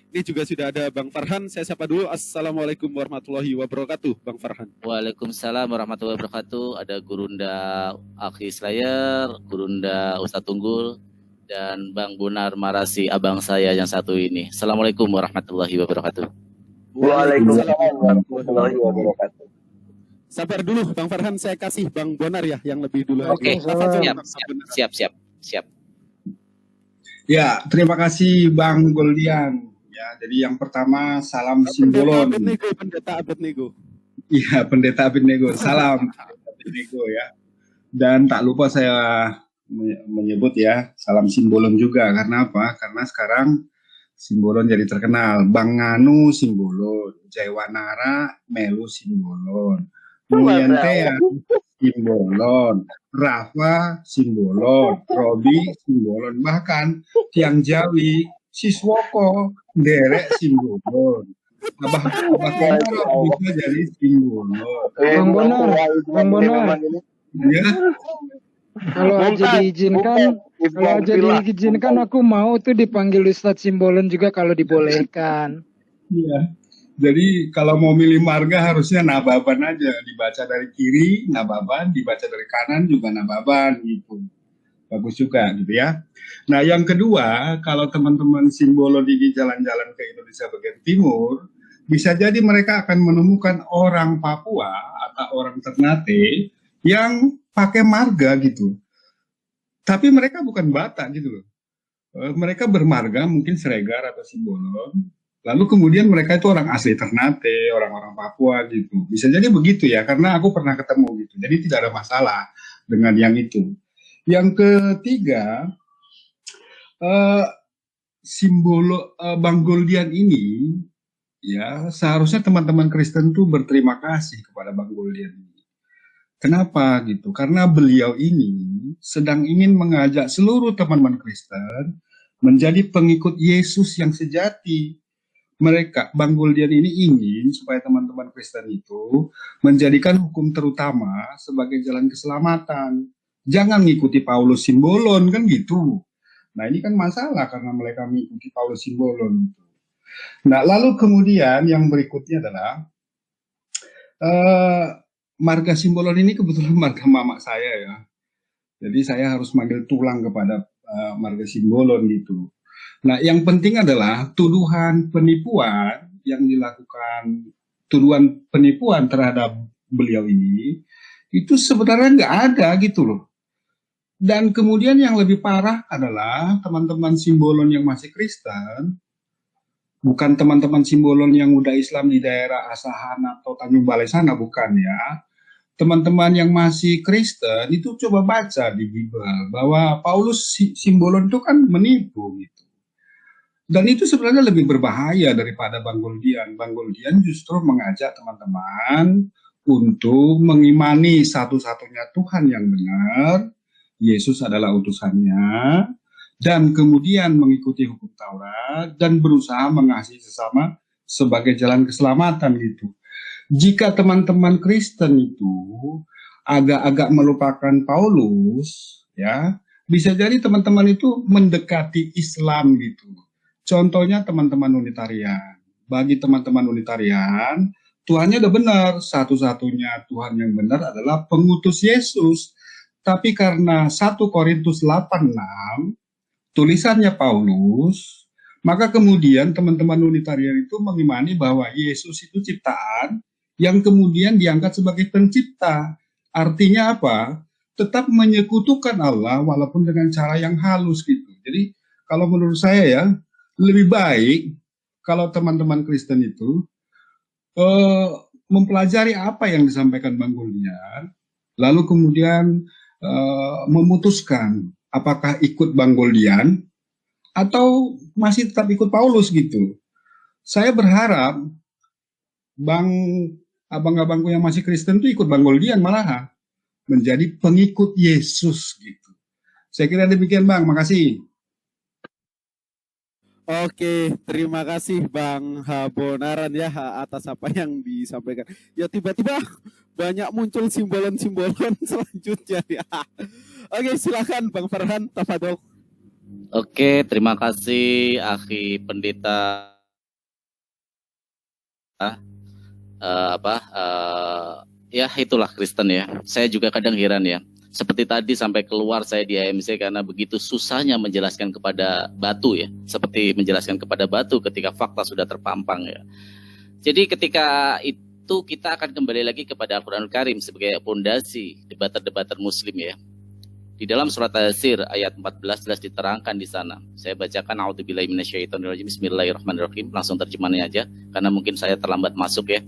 Ini juga sudah ada Bang Farhan. Saya sapa dulu. Assalamualaikum warahmatullahi wabarakatuh, Bang Farhan. Waalaikumsalam warahmatullahi wabarakatuh. Ada Gurunda Akhi Slayer, Gurunda Ustadz Tunggul, dan Bang Bonar Marasi, abang saya yang satu ini. Assalamualaikum warahmatullahi wabarakatuh. Waalaikumsalam warahmatullahi wabarakatuh. Sabar dulu, Bang Farhan. Saya kasih Bang Bonar ya yang lebih dulu. Oke, siap. Ya, terima kasih Bang Goldian. Ya, jadi yang pertama salam Simbolon. Pendeta Abednego. Iya, Pendeta Abednego. Salam Pendeta Abednego ya. Dan tak lupa saya menyebut ya, salam Simbolon juga. Karena apa? Karena sekarang Simbolon jadi terkenal. Bang Nganu Simbolon, Jaiwanara Melu Simbolon, Mulyante Simbolon, Rafa Simbolon, Robi Simbolon, bahkan Tiang Jawi Siswoko Derek Simbolon. Abah Komaro bisa jadi Simbolon. Bang Bonar. Ya. Kalau aja diizinkan, aku mau tuh dipanggil Ustadz Simbolon juga kalau dibolehkan. Iya. Jadi kalau mau milih marga harusnya nababan aja, dibaca dari kiri nababan, dibaca dari kanan juga nababan gitu. Bagus juga gitu ya. Nah yang kedua, kalau teman-teman Simbolon ini jalan-jalan ke Indonesia bagian timur, bisa jadi mereka akan menemukan orang Papua atau orang Ternate yang pakai marga gitu. Tapi mereka bukan Batak gitu loh. Mereka bermarga mungkin Sregar atau Simbolon. Lalu kemudian mereka itu orang asli Ternate, orang-orang Papua gitu. Bisa jadi begitu ya, karena aku pernah ketemu gitu. Jadi tidak ada masalah dengan yang itu. Yang ketiga, Bang Goldian ini, ya seharusnya teman-teman Kristen tuh berterima kasih kepada Bang Goldian ini. Kenapa gitu? Karena beliau ini sedang ingin mengajak seluruh teman-teman Kristen menjadi pengikut Yesus yang sejati. Bang Goldian ini ingin supaya teman-teman Kristen itu menjadikan hukum terutama sebagai jalan keselamatan. Jangan mengikuti Paulus Simbolon kan gitu. Nah ini kan masalah karena mereka mengikuti Paulus Simbolon. Nah lalu kemudian yang berikutnya adalah marga Simbolon ini kebetulan marga mama saya ya. Jadi saya harus manggil tulang kepada marga Simbolon gitu. Nah yang penting adalah tuduhan penipuan yang dilakukan, tuduhan penipuan terhadap beliau ini, itu sebenarnya nggak ada gitu loh. Dan kemudian yang lebih parah adalah teman-teman Simbolon yang masih Kristen, bukan teman-teman Simbolon yang udah Islam di daerah Asahan atau Tanjung Balai sana, bukan ya. Teman-teman yang masih Kristen itu coba baca di Bible bahwa Paulus Simbolon itu kan menipu gitu. Dan itu sebenarnya lebih berbahaya daripada Bang Goldian. Bang Goldian justru mengajak teman-teman untuk mengimani satu-satunya Tuhan yang benar, Yesus adalah utusannya, dan kemudian mengikuti hukum Taurat dan berusaha mengasihi sesama sebagai jalan keselamatan gitu. Jika teman-teman Kristen itu agak-agak melupakan Paulus, ya bisa jadi teman-teman itu mendekati Islam gitu. Contohnya teman-teman Unitarian. Bagi teman-teman Unitarian, Tuhannya udah benar. Satu-satunya Tuhan yang benar adalah pengutus Yesus. Tapi karena 1 Korintus 8:6, tulisannya Paulus, maka kemudian teman-teman Unitarian itu mengimani bahwa Yesus itu ciptaan yang kemudian diangkat sebagai pencipta. Artinya apa? Tetap menyekutukan Allah walaupun dengan cara yang halus gitu. Jadi kalau menurut saya ya, lebih baik kalau teman-teman Kristen itu mempelajari apa yang disampaikan Bang Goldian, lalu kemudian memutuskan apakah ikut Bang Goldian atau masih tetap ikut Paulus gitu. Saya berharap abang-abangku yang masih Kristen itu ikut Bang Goldian malahan menjadi pengikut Yesus gitu. Saya kira demikian Bang, makasih. Oke, terima kasih Bang Habonaran ya atas apa yang disampaikan. Ya tiba-tiba banyak muncul simbolon-simbolon selanjutnya ya. Oke, silakan Bang Farhan, tafadhol. Oke, terima kasih Akhi Pendeta Ya itulah Kristen ya. Saya juga kadang heran ya. Seperti tadi sampai keluar saya di AMC karena begitu susahnya menjelaskan kepada batu ya. Seperti menjelaskan kepada batu ketika fakta sudah terpampang ya. Jadi ketika itu kita akan kembali lagi kepada Al-Quranul Karim sebagai fondasi debater-debater muslim ya. Di dalam surat Al-Asir ayat 14 jelas diterangkan di sana. Saya bacakan a'udzubillahi minasyaitonirrajim. Bismillahirrahmanirrahim. Langsung terjemahannya aja karena mungkin saya terlambat masuk ya.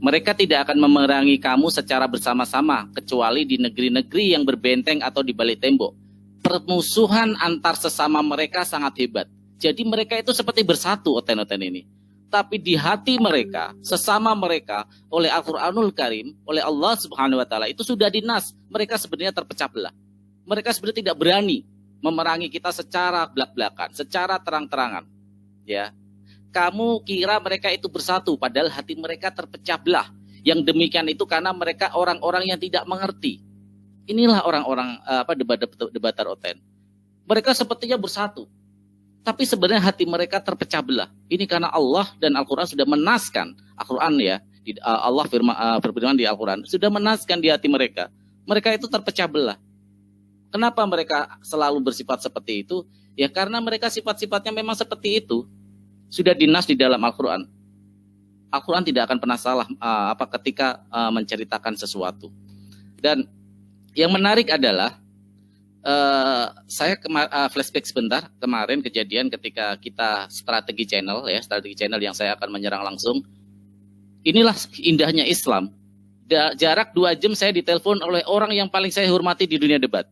Mereka tidak akan memerangi kamu secara bersama-sama kecuali di negeri-negeri yang berbenteng atau di balik tembok. Permusuhan antar sesama mereka sangat hebat. Jadi mereka itu seperti bersatu oten-oten ini. Tapi di hati mereka, sesama mereka oleh Al-Quranul Karim, oleh Allah Subhanahu wa taala itu sudah dinas. Mereka sebenarnya terpecah belah. Mereka sebenarnya tidak berani memerangi kita secara belak-belakan, secara terang-terangan. Ya. Kamu kira mereka itu bersatu, padahal hati mereka terpecah belah. Yang demikian itu karena mereka orang-orang yang tidak mengerti. Inilah orang-orang debater oten. Mereka sepertinya bersatu, tapi sebenarnya hati mereka terpecah belah. Ini karena Allah dan Al-Quran sudah menaskan Al-Quran ya. Allah berfirman di Al-Quran sudah menaskan di hati mereka. Mereka itu terpecah belah. Kenapa mereka selalu bersifat seperti itu? Ya karena mereka sifat-sifatnya memang seperti itu. Sudah dinas di dalam Al-Quran. Al-Quran tidak akan pernah salah ketika menceritakan sesuatu. Dan yang menarik adalah saya flashback sebentar kemarin kejadian ketika kita strategi channel yang saya akan menyerang langsung. Inilah indahnya Islam. Jarak 2 jam saya ditelepon oleh orang yang paling saya hormati di dunia debat.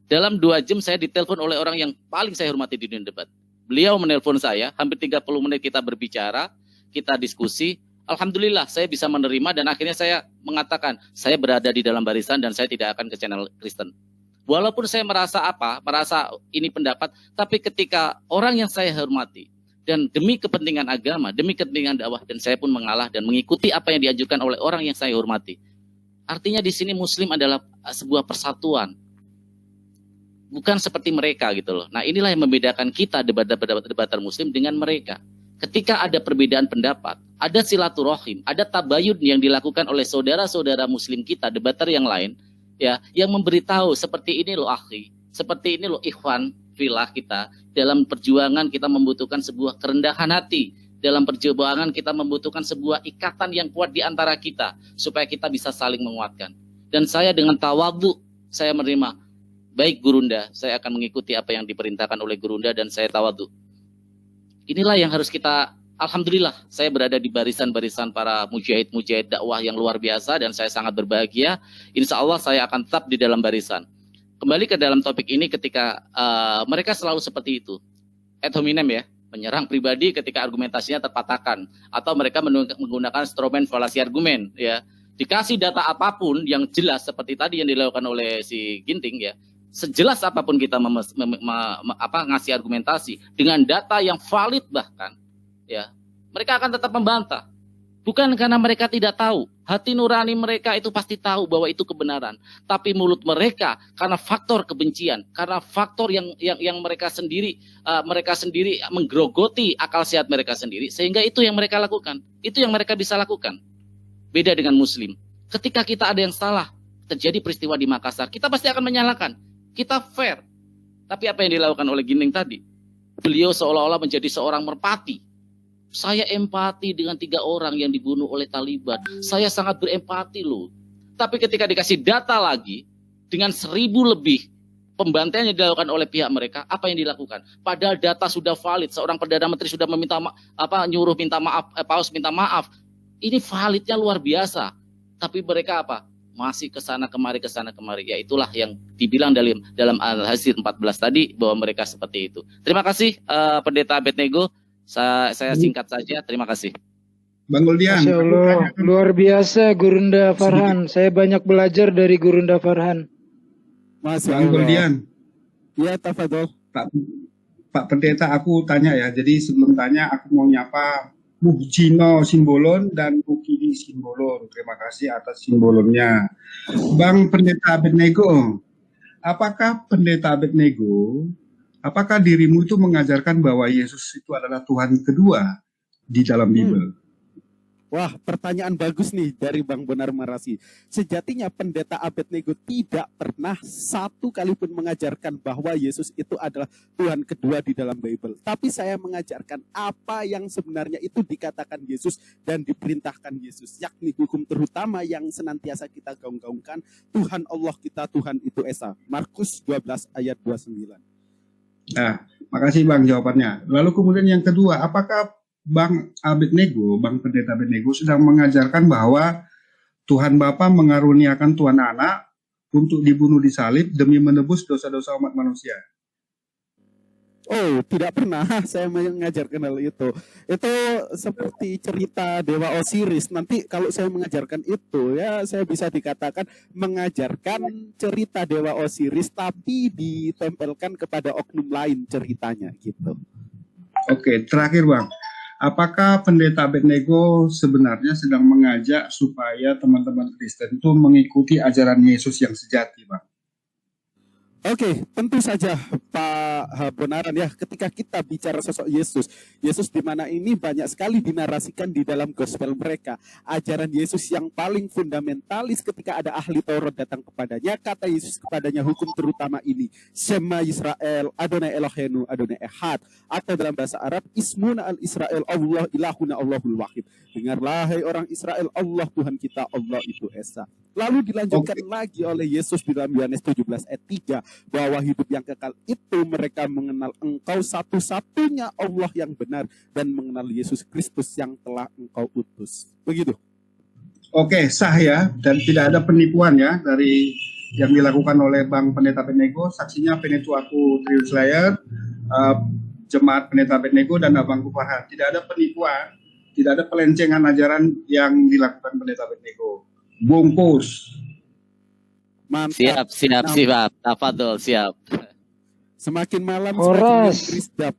Dalam 2 jam saya ditelepon oleh orang yang paling saya hormati di dunia debat. Beliau menelpon saya, hampir 30 menit kita berbicara, kita diskusi. Alhamdulillah saya bisa menerima dan akhirnya saya mengatakan, saya berada di dalam barisan dan saya tidak akan ke channel Kristen. Walaupun saya merasa ini pendapat, tapi ketika orang yang saya hormati, dan demi kepentingan agama, demi kepentingan dakwah, dan saya pun mengalah dan mengikuti apa yang diajukan oleh orang yang saya hormati. Artinya di sini Muslim adalah sebuah persatuan. Bukan seperti mereka gitu loh. Nah inilah yang membedakan kita debater Muslim dengan mereka. Ketika ada perbedaan pendapat, ada silaturahim, ada tabayun yang dilakukan oleh saudara-saudara Muslim kita, debater yang lain, ya, yang memberitahu seperti ini loh akhi, seperti ini loh ikhwan filah kita. Dalam perjuangan kita membutuhkan sebuah kerendahan hati. Dalam perjuangan kita membutuhkan sebuah ikatan yang kuat di antara kita supaya kita bisa saling menguatkan. Dan saya dengan tawadhu saya menerima. Baik Gurunda, saya akan mengikuti apa yang diperintahkan oleh Gurunda dan saya tawadhu. Inilah yang harus kita, alhamdulillah, saya berada di barisan-barisan para mujahid-mujahid dakwah yang luar biasa dan saya sangat berbahagia. Insya Allah saya akan tetap di dalam barisan. Kembali ke dalam topik ini ketika mereka selalu seperti itu. Ad hominem ya, menyerang pribadi ketika argumentasinya terpatahkan. Atau mereka menggunakan stromen fallacy argumen ya. Dikasih data apapun yang jelas seperti tadi yang dilakukan oleh si Ginting ya. Sejelas apapun kita ngasih argumentasi dengan data yang valid bahkan ya mereka akan tetap membantah, bukan karena mereka tidak tahu, hati nurani mereka itu pasti tahu bahwa itu kebenaran, tapi mulut mereka karena faktor kebencian, karena faktor yang mereka sendiri menggerogoti akal sehat mereka sendiri, sehingga itu yang mereka lakukan, itu yang mereka bisa lakukan. Beda dengan Muslim, ketika kita ada yang salah, terjadi peristiwa di Makassar, kita pasti akan menyalahkan. Kita fair. Tapi apa yang dilakukan oleh Ginting tadi? Beliau seolah-olah menjadi seorang merpati. Saya empati dengan 3 orang yang dibunuh oleh Taliban. Saya sangat berempati loh. Tapi ketika dikasih data lagi, dengan 1.000 lebih pembantaian yang dilakukan oleh pihak mereka, apa yang dilakukan? Padahal data sudah valid. Seorang Perdana Menteri sudah nyuruh minta maaf, Paus minta maaf. Ini validnya luar biasa. Tapi mereka apa? Masih kesana kemari. Ya itulah yang dibilang dalam Al-Asir 14 tadi bahwa mereka seperti itu. Terima kasih Pendeta Abednego. Saya singkat saja. Terima kasih. Bang Guldian. Masya Allah, luar biasa Gurunda Farhan. Saya banyak belajar dari Gurunda Farhan. Masya Bang Allah. Guldian. Ya, tafadhol. Pak Pendeta, aku tanya ya. Jadi sebelum tanya, aku mau nyapa Muhjino Simbolon dan Mukidi Simbolon. Terima kasih atas simbolonnya. Bang Pendeta Abednego, apakah dirimu itu mengajarkan bahwa Yesus itu adalah Tuhan kedua di dalam Bible? Wah, pertanyaan bagus nih dari Bang Bonar Marasi. Sejatinya pendeta Abednego tidak pernah satu kali pun mengajarkan bahwa Yesus itu adalah Tuhan kedua di dalam Bible. Tapi saya mengajarkan apa yang sebenarnya itu dikatakan Yesus dan diperintahkan Yesus. Yakni hukum terutama yang senantiasa kita gaung-gaungkan. Tuhan Allah kita, Tuhan itu Esa. Markus 12 ayat 29. Nah, makasih Bang jawabannya. Lalu kemudian yang kedua, apakah Bang Abednego, Bang Pendeta Abednego sedang mengajarkan bahwa Tuhan Bapa mengaruniakan Tuhan Anak untuk dibunuh di salib demi menebus dosa-dosa umat manusia? Oh, tidak pernah saya mengajarkan hal itu. Itu seperti cerita Dewa Osiris. Nanti kalau saya mengajarkan itu, ya saya bisa dikatakan mengajarkan cerita Dewa Osiris, tapi ditempelkan kepada oknum lain ceritanya, gitu. Oke, terakhir Bang. Apakah Pendeta Abednego sebenarnya sedang mengajak supaya teman-teman Kristen itu mengikuti ajaran Yesus yang sejati, Bang? Oke, tentu saja Pak Bonaran ya, ketika kita bicara sosok Yesus, Yesus di mana ini banyak sekali dinarasikan di dalam gospel mereka. Ajaran Yesus yang paling fundamentalis ketika ada ahli Taurat datang kepadanya, kata Yesus kepadanya hukum terutama ini, Shema Yisrael, Adonai Eloheinu, Adonai Ehad, atau dalam bahasa Arab, Ismuna al-Israel, Allah ilahuna Allahul Wahid. Dengarlah hai orang Israel, Allah Tuhan kita, Allah itu Esa. Lalu dilanjutkan lagi oleh Yesus di dalam Yohanes 17 ayat 3, bahwa hidup yang kekal itu mereka mengenal engkau satu-satunya Allah yang benar dan mengenal Yesus Kristus yang telah engkau utus. Begitu. Oke, sah ya, dan tidak ada penipuan ya dari yang dilakukan oleh Bang Pendeta Abednego. Saksinya Penetuaku Triun Slayer, Jemaat Pendeta Abednego dan Abangku Farhan. Tidak ada penipuan, tidak ada pelencengan ajaran yang dilakukan Pendeta Abednego. Bungkus. Mantap. Siap. Tafadhol, siap. Semakin malam Horas. semakin krizdap.